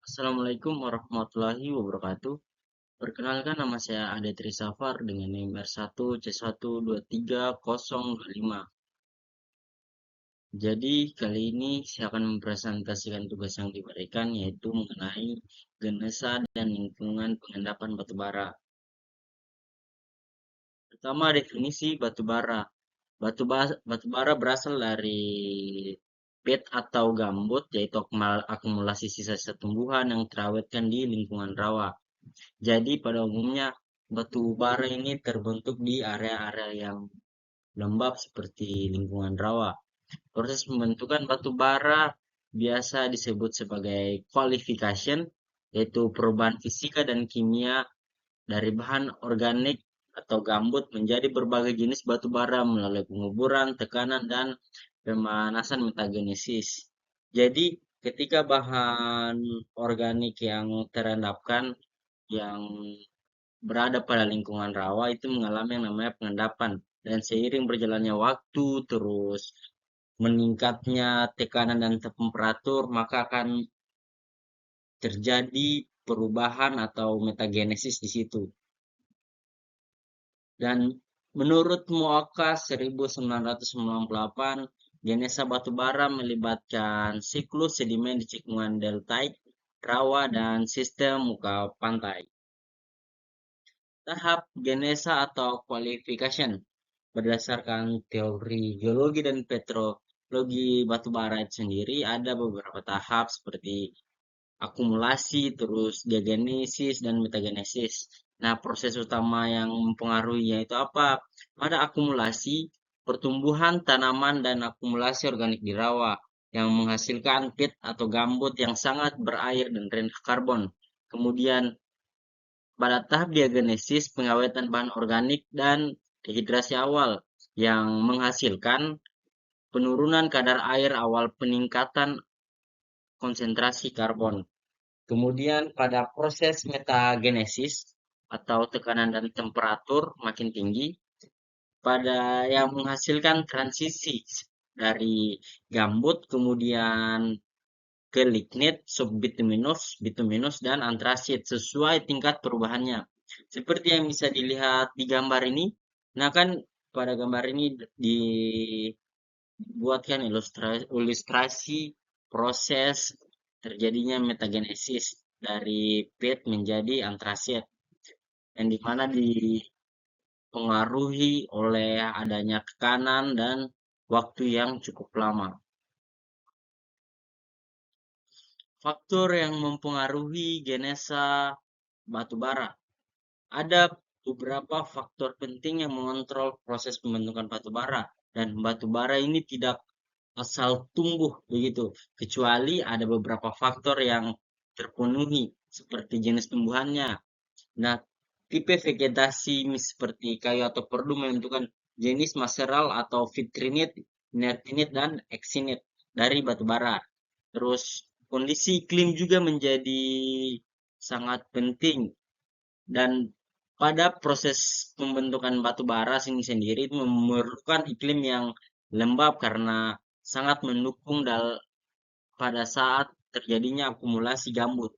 Assalamualaikum warahmatullahi wabarakatuh. Perkenalkan nama saya Ade Trisafar dengan NIM R1C123025. Jadi kali ini saya akan mempresentasikan tugas yang diberikan yaitu mengenai genesa dan lingkungan pengendapan batu bara. Pertama, definisi batu bara. Batu bara berasal dari peat atau gambut, yaitu akumulasi sisa-sisa tumbuhan yang terawetkan di lingkungan rawa. Jadi pada umumnya batu bara ini terbentuk di area-area yang lembab seperti lingkungan rawa. Proses pembentukan batu bara biasa disebut sebagai qualification, yaitu perubahan fisika dan kimia dari bahan organik atau gambut menjadi berbagai jenis batu bara melalui penguburan, tekanan, dan pemanasan metagenesis. Jadi ketika bahan organik yang terendapkan yang berada pada lingkungan rawa itu mengalami yang namanya pengendapan, dan seiring berjalannya waktu terus meningkatnya tekanan dan temperatur maka akan terjadi perubahan atau metagenesis di situ. Dan menurut Muoka 1998, genesa batu bara melibatkan siklus sedimen di cekungan deltaik, rawa, dan sistem muka pantai. Tahap genesa atau qualification berdasarkan teori geologi dan petrologi batu bara itu sendiri ada beberapa tahap seperti akumulasi, terus diagenesis dan metagenesis. Nah, proses utama yang mempengaruhinya itu apa? Pada akumulasi, pertumbuhan tanaman dan akumulasi organik di rawa yang menghasilkan peat atau gambut yang sangat berair dan rendah karbon. Kemudian pada tahap diagenesis, pengawetan bahan organik dan dehidrasi awal yang menghasilkan penurunan kadar air awal peningkatan konsentrasi karbon. Kemudian pada proses metagenesis atau tekanan dan temperatur makin tinggi pada yang menghasilkan transisi dari gambut kemudian ke lignit, subbituminous, bituminous, dan antrasit sesuai tingkat perubahannya. Seperti yang bisa dilihat di gambar ini, nah kan pada gambar ini dibuatkan ilustrasi proses terjadinya metagenesis dari peat menjadi antrasit, yang dimana dipengaruhi oleh adanya tekanan dan waktu yang cukup lama. Faktor yang mempengaruhi genesa batu bara. Ada beberapa faktor penting yang mengontrol proses pembentukan batu bara, dan batu bara ini tidak asal tumbuh begitu, kecuali ada beberapa faktor yang terpenuhi seperti jenis tumbuhannya. Nah, tipe vegetasi seperti kayu atau perdu menentukan jenis mineral atau vitrinit, inertinit, dan eksinit dari batu bara. Terus kondisi iklim juga menjadi sangat penting, dan pada proses pembentukan batu bara ini sendiri itu memerlukan iklim yang lembab karena sangat mendukung pada saat terjadinya akumulasi gambut.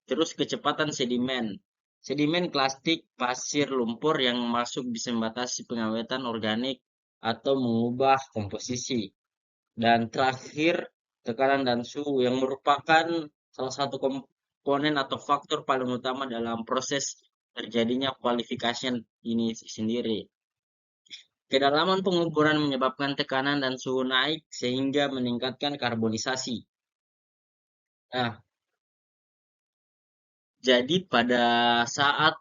Terus kecepatan sedimen. Sedimen plastik, pasir, lumpur yang masuk bisa membatasi pengawetan organik atau mengubah komposisi. Dan terakhir, tekanan dan suhu yang merupakan salah satu komponen atau faktor paling utama dalam proses terjadinya qualification ini sendiri. Kedalaman penguburan menyebabkan tekanan dan suhu naik sehingga meningkatkan karbonisasi. Nah, jadi pada saat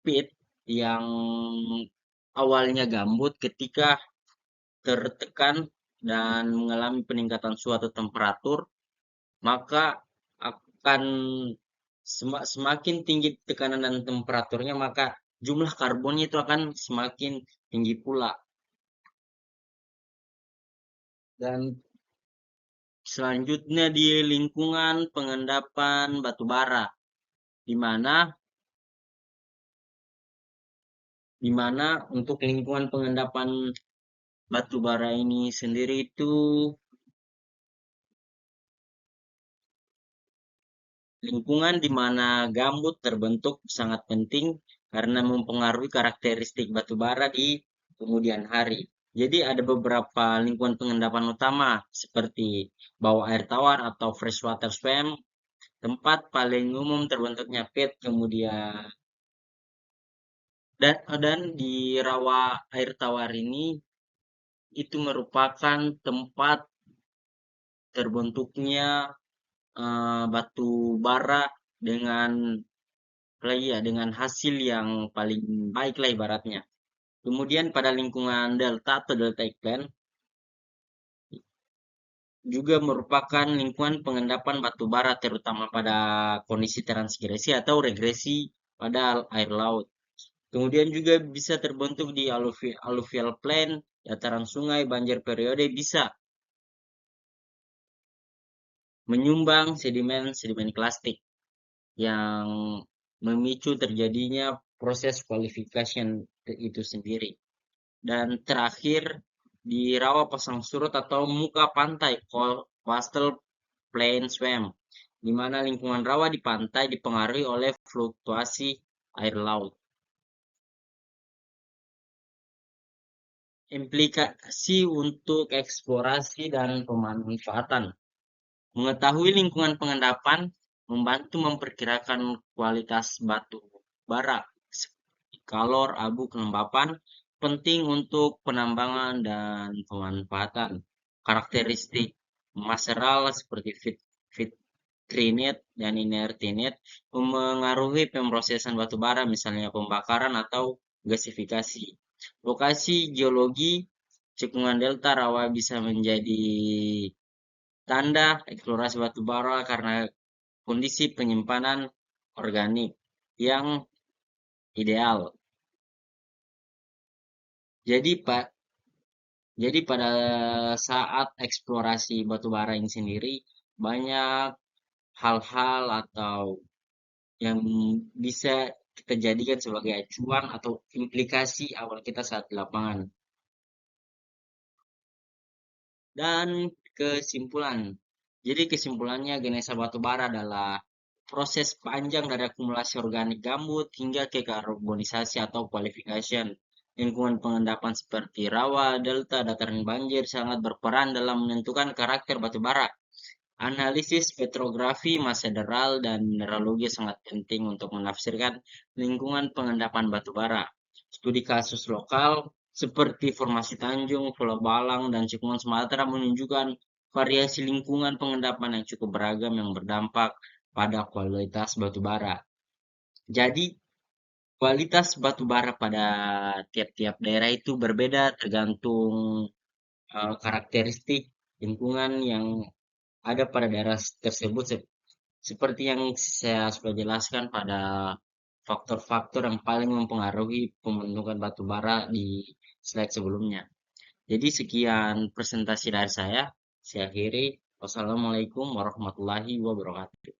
peat yang awalnya gambut ketika tertekan dan mengalami peningkatan suhu atau temperatur, maka akan semakin tinggi tekanan dan temperaturnya, maka jumlah karbonnya itu akan semakin tinggi pula. Dan selanjutnya di lingkungan pengendapan batu bara, di mana untuk lingkungan pengendapan batu bara ini sendiri itu Lingkungan di mana gambut terbentuk sangat penting karena mempengaruhi karakteristik batu bara di kemudian hari. Jadi ada beberapa lingkungan pengendapan utama seperti bawah air tawar atau freshwater swamp, tempat paling umum terbentuknya peat, kemudian dan di rawa air tawar ini itu merupakan tempat terbentuknya batu bara dengan ya dengan hasil yang paling baik lah ibaratnya. Kemudian pada lingkungan delta atau delta iklan juga merupakan lingkungan pengendapan batu bara terutama pada kondisi transgresi atau regresi pada air laut. Kemudian juga bisa terbentuk di alluvial plain, dataran sungai, banjir periode bisa menyumbang sedimen klastik yang memicu terjadinya proses qualification itu sendiri. Dan terakhir, di rawa pasang surut atau muka pantai coastal plain swamp, di mana lingkungan rawa di pantai dipengaruhi oleh fluktuasi air laut. Implikasi untuk eksplorasi dan pemanfaatan. Mengetahui lingkungan pengendapan membantu memperkirakan kualitas batu bara, seperti kalor, abu, kelembapan, penting untuk penambangan dan pemanfaatan. Karakteristik mineral seperti vitrinite dan inertinite memengaruhi pemrosesan batu bara, misalnya pembakaran atau gasifikasi. Lokasi geologi cekungan delta rawa bisa menjadi tanda eksplorasi batu bara karena kondisi penyimpanan organik yang ideal. Jadi Pak, jadi pada saat eksplorasi batu bara ini sendiri banyak hal-hal atau yang bisa kita jadikan sebagai acuan atau implikasi awal kita saat di lapangan. Dan kesimpulan. Jadi kesimpulannya genesa batu bara adalah proses panjang dari akumulasi organik gambut hingga ke karbonisasi atau qualification. Lingkungan pengendapan seperti rawa, delta, dataran banjir sangat berperan dalam menentukan karakter batu bara. Analisis petrografi, mineral, dan mineralogi sangat penting untuk menafsirkan lingkungan pengendapan batu bara. Studi kasus lokal seperti Formasi Tanjung, Pulau Balang, dan Cekungan Sumatera menunjukkan variasi lingkungan pengendapan yang cukup beragam yang berdampak pada kualitas batu bara. Jadi, kualitas batu bara pada tiap-tiap daerah itu berbeda tergantung karakteristik lingkungan yang ada pada daerah tersebut seperti yang saya sudah jelaskan pada faktor-faktor yang paling mempengaruhi pembentukan batu bara di slide sebelumnya. Jadi sekian presentasi dari saya akhiri. Wassalamualaikum warahmatullahi wabarakatuh.